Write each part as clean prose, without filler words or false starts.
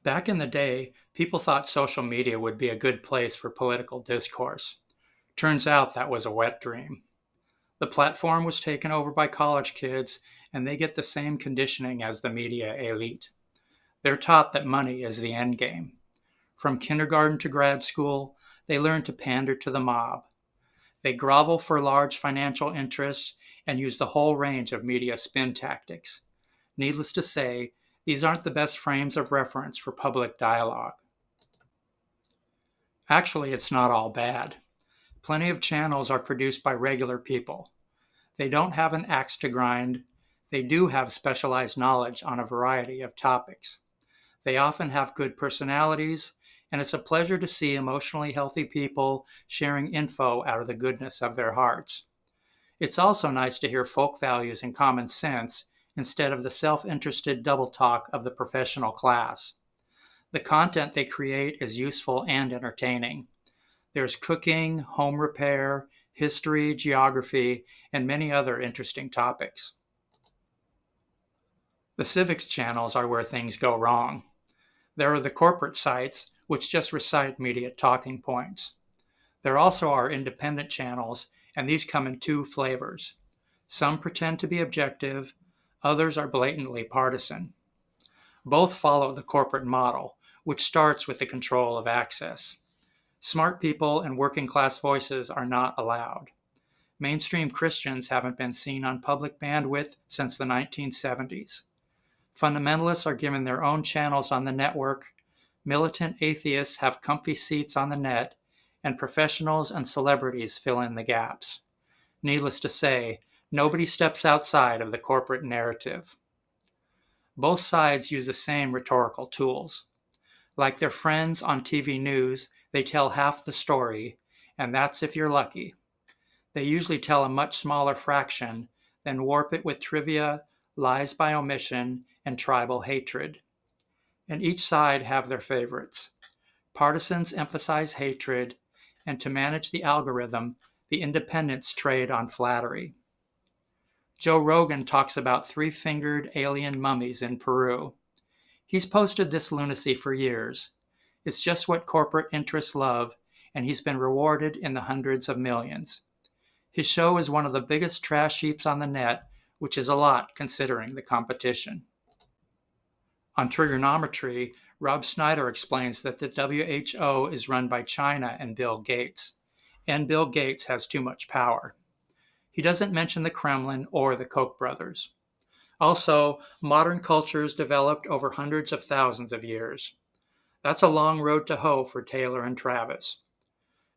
Back in the day, people thought social media would be a good place for political discourse. Turns out that was a wet dream. The platform was taken over by college kids, and they get the same conditioning as the media elite. They're taught that money is the end game. From kindergarten to grad school, they learn to pander to the mob. They grovel for large financial interests and use the whole range of media spin tactics. Needless to say, these aren't the best frames of reference for public dialogue. Actually, it's not all bad. Plenty of channels are produced by regular people. They don't have an axe to grind. They do have specialized knowledge on a variety of topics. They often have good personalities, and it's a pleasure to see emotionally healthy people sharing info out of the goodness of their hearts. It's also nice to hear folk values and common sense instead of the self-interested double talk of the professional class. The content they create is useful and entertaining. There's cooking, home repair, history, geography, and many other interesting topics. The civics channels are where things go wrong. There are the corporate sites, which just recite media talking points. There also are independent channels, and these come in two flavors. Some pretend to be objective, others are blatantly partisan. Both follow the corporate model, which starts with the control of access. Smart people and working class voices are not allowed. Mainstream Christians haven't been seen on public bandwidth since the 1970s. Fundamentalists are given their own channels on the network, militant atheists have comfy seats on the net, and professionals and celebrities fill in the gaps. Needless to say, nobody steps outside of the corporate narrative. Both sides use the same rhetorical tools. Like their friends on TV news, they tell half the story, and that's if you're lucky. They usually tell a much smaller fraction, then warp it with trivia, lies by omission, and tribal hatred. And each side have their favorites. Partisans emphasize hatred, and to manage the algorithm, the independents trade on flattery. Joe Rogan talks about three-fingered alien mummies in Peru. He's posted this lunacy for years. It's just what corporate interests love, and he's been rewarded in the hundreds of millions. His show is one of the biggest trash heaps on the net, which is a lot considering the competition. On trigonometry, Rob Snyder explains that the WHO is run by China and Bill Gates, and Bill Gates has too much power. He doesn't mention the Kremlin or the Koch brothers. Also, modern cultures developed over hundreds of thousands of years. That's a long road to hoe for Taylor and Travis.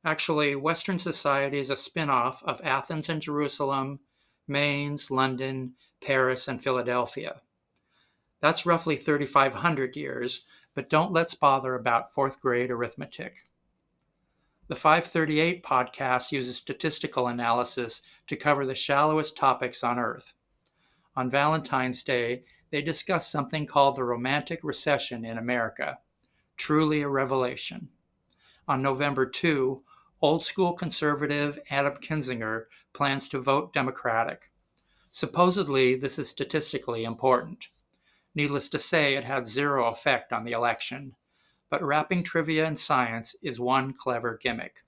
Actually, Western society is a spin-off of Athens and Jerusalem, Mainz, London, Paris, and Philadelphia. That's roughly 3,500 years, but don't let's bother about fourth grade arithmetic. The 538 podcast uses statistical analysis to cover the shallowest topics on Earth. On Valentine's Day, they discuss something called the Romantic Recession in America. Truly a revelation. On November 2, old-school conservative Adam Kinzinger plans to vote Democratic. Supposedly, this is statistically important. Needless to say, it had zero effect on the election, but wrapping trivia in science is one clever gimmick.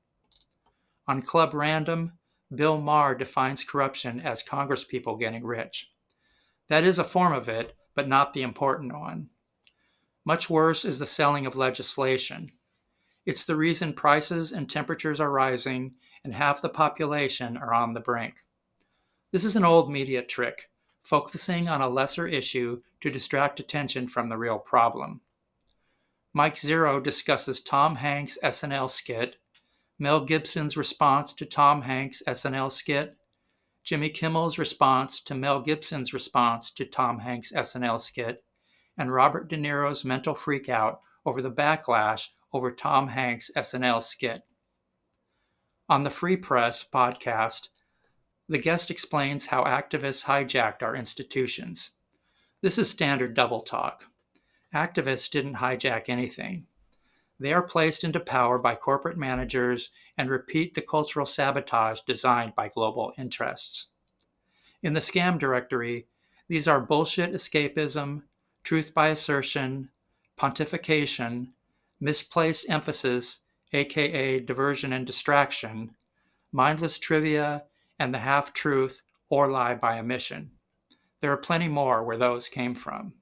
On Club Random, Bill Maher defines corruption as congresspeople getting rich. That is a form of it, but not the important one. Much worse is the selling of legislation. It's the reason prices and temperatures are rising and half the population are on the brink. This is an old media trick, focusing on a lesser issue to distract attention from the real problem. Mike Zero discusses Tom Hanks' SNL skit, Mel Gibson's response to Tom Hanks' SNL skit, Jimmy Kimmel's response to Mel Gibson's response to Tom Hanks' SNL skit, and Robert De Niro's mental freakout over the backlash over Tom Hanks' SNL skit. On the Free Press podcast, the guest explains how activists hijacked our institutions. This is standard double talk. Activists didn't hijack anything. They are placed into power by corporate managers and repeat the cultural sabotage designed by global interests. In the scam directory, these are bullshit escapism, truth by assertion, pontification, misplaced emphasis, aka diversion and distraction, mindless trivia, and the half-truth or lie by omission. There are plenty more where those came from.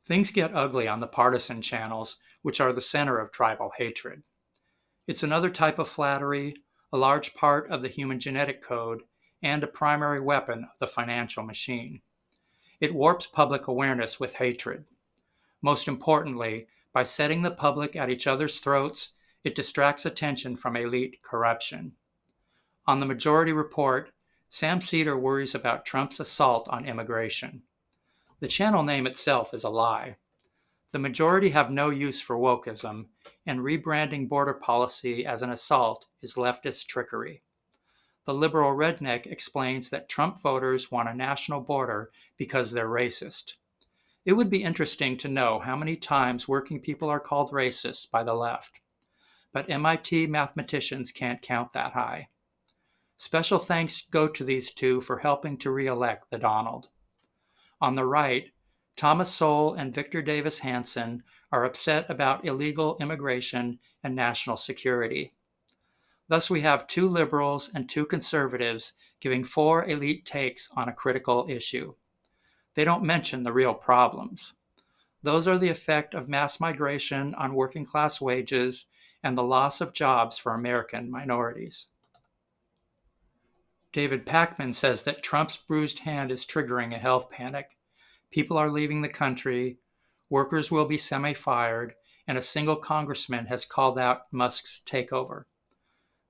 Things get ugly on the partisan channels, which are the center of tribal hatred. It's another type of flattery, a large part of the human genetic code, and a primary weapon of the financial machine. It warps public awareness with hatred. Most importantly, by setting the public at each other's throats, it distracts attention from elite corruption. On the Majority Report, Sam Seder worries about Trump's assault on immigration. The channel name itself is a lie. The majority have no use for wokeism, and rebranding border policy as an assault is leftist trickery. The liberal redneck explains that Trump voters want a national border because they're racist. It would be interesting to know how many times working people are called racist by the left. But MIT mathematicians can't count that high. Special thanks go to these two for helping to re-elect the Donald. On the right, Thomas Sowell and Victor Davis Hanson are upset about illegal immigration and national security. Thus, we have two liberals and two conservatives giving four elite takes on a critical issue. They don't mention the real problems. Those are the effect of mass migration on working class wages and the loss of jobs for American minorities. David Pakman says that Trump's bruised hand is triggering a health panic. People are leaving the country, workers will be semi-fired, and a single congressman has called out Musk's takeover.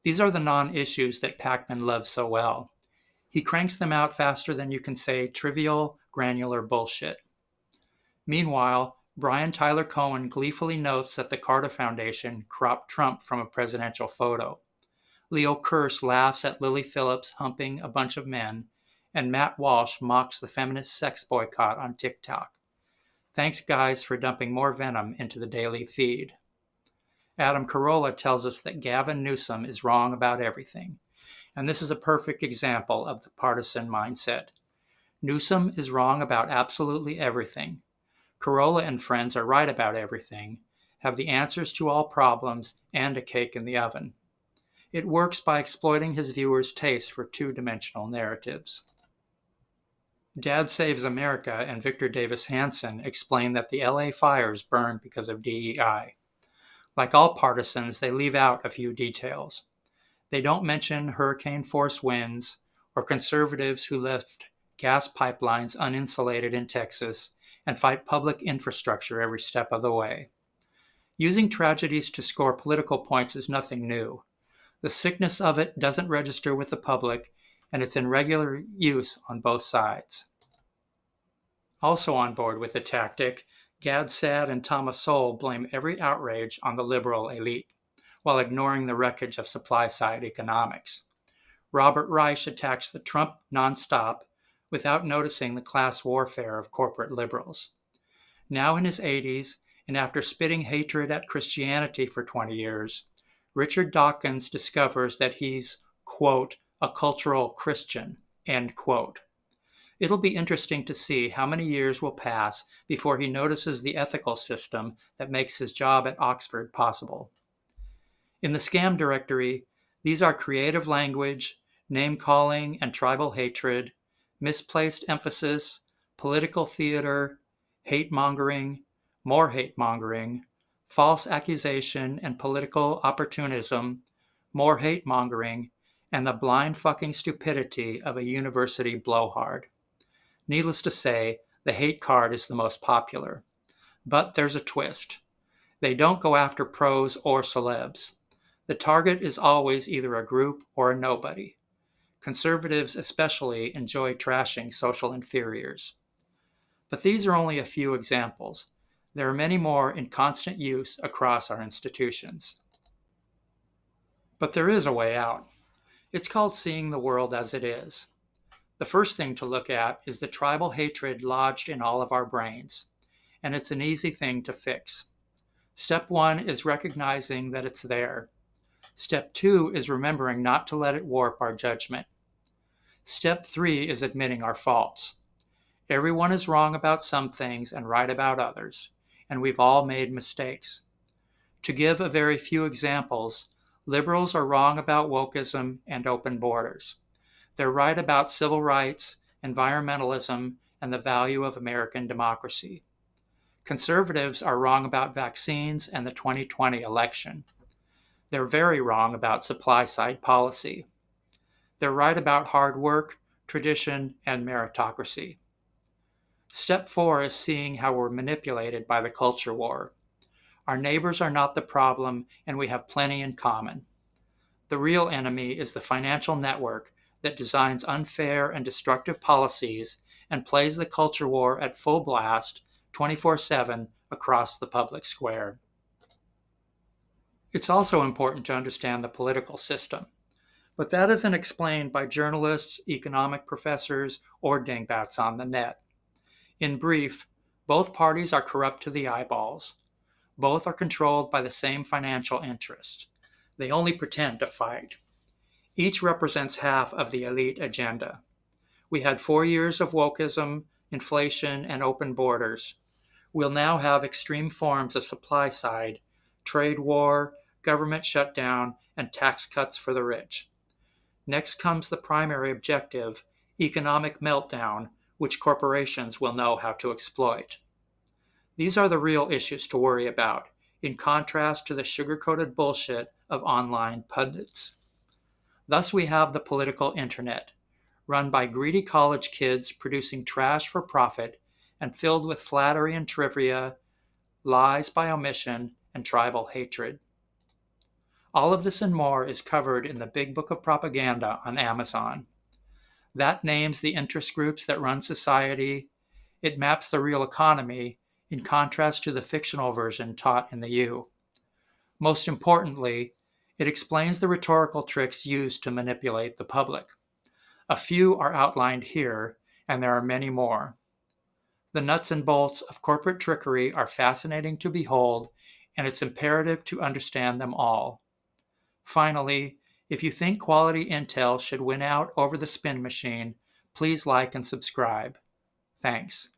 These are the non-issues that Pakman loves so well. He cranks them out faster than you can say trivial, granular bullshit. Meanwhile, Brian Tyler Cohen gleefully notes that the Carter Foundation cropped Trump from a presidential photo. Leo Kearse laughs at Lily Phillips humping a bunch of men, and Matt Walsh mocks the feminist sex boycott on TikTok. Thanks, guys, for dumping more venom into the daily feed. Adam Carolla tells us that Gavin Newsom is wrong about everything, and this is a perfect example of the partisan mindset. Newsom is wrong about absolutely everything. Carolla and friends are right about everything, have the answers to all problems, and a cake in the oven. It works by exploiting his viewers' taste for two-dimensional narratives. Dad Saves America and Victor Davis Hanson explain that the LA fires burned because of DEI. Like all partisans, they leave out a few details. They don't mention hurricane-force winds or conservatives who left gas pipelines uninsulated in Texas and fight public infrastructure every step of the way. Using tragedies to score political points is nothing new. The sickness of it doesn't register with the public, and it's in regular use on both sides. Also on board with the tactic, Gad Saad and Thomas Sowell blame every outrage on the liberal elite, while ignoring the wreckage of supply-side economics. Robert Reich attacks the Trump nonstop without noticing the class warfare of corporate liberals. Now in his 80s, and after spitting hatred at Christianity for 20 years, Richard Dawkins discovers that he's, quote, a cultural Christian, end quote. It'll be interesting to see how many years will pass before he notices the ethical system that makes his job at Oxford possible. In the scam directory, these are creative language, name-calling and tribal hatred, misplaced emphasis, political theater, hate-mongering, more hate-mongering, false accusation and political opportunism, more hate-mongering, and the blind fucking stupidity of a university blowhard. Needless to say, the hate card is the most popular. But there's a twist. They don't go after pros or celebs. The target is always either a group or a nobody. Conservatives especially enjoy trashing social inferiors. But these are only a few examples. There are many more in constant use across our institutions. But there is a way out. It's called seeing the world as it is. The first thing to look at is the tribal hatred lodged in all of our brains, and it's an easy thing to fix. Step 1 is recognizing that it's there. Step 2 is remembering not to let it warp our judgment. Step 3 is admitting our faults. Everyone is wrong about some things and right about others, and we've all made mistakes. To give a very few examples, liberals are wrong about wokeism and open borders. They're right about civil rights, environmentalism, and the value of American democracy. Conservatives are wrong about vaccines and the 2020 election. They're very wrong about supply side policy. They're right about hard work, tradition, and meritocracy. Step 4 is seeing how we're manipulated by the culture war. Our neighbors are not the problem, and we have plenty in common. The real enemy is the financial network that designs unfair and destructive policies and plays the culture war at full blast 24/7 across the public square. It's also important to understand the political system, but that isn't explained by journalists, economic professors, or dingbats on the net. In brief, both parties are corrupt to the eyeballs. Both are controlled by the same financial interests. They only pretend to fight. Each represents half of the elite agenda. We had 4 years of wokeism, inflation, and open borders. We'll now have extreme forms of supply side, trade war, government shutdown, and tax cuts for the rich. Next comes the primary objective, economic meltdown, which corporations will know how to exploit. These are the real issues to worry about, in contrast to the sugar-coated bullshit of online pundits. Thus we have the political internet, run by greedy college kids producing trash for profit and filled with flattery and trivia, lies by omission, and tribal hatred. All of this and more is covered in the Big Book of Propaganda on Amazon. That names the interest groups that run society. It maps the real economy, in contrast to the fictional version taught in the U. Most importantly, it explains the rhetorical tricks used to manipulate the public. A few are outlined here, and there are many more. The nuts and bolts of corporate trickery are fascinating to behold, and it's imperative to understand them all. Finally, if you think quality intel should win out over the spin machine, please like and subscribe. Thanks.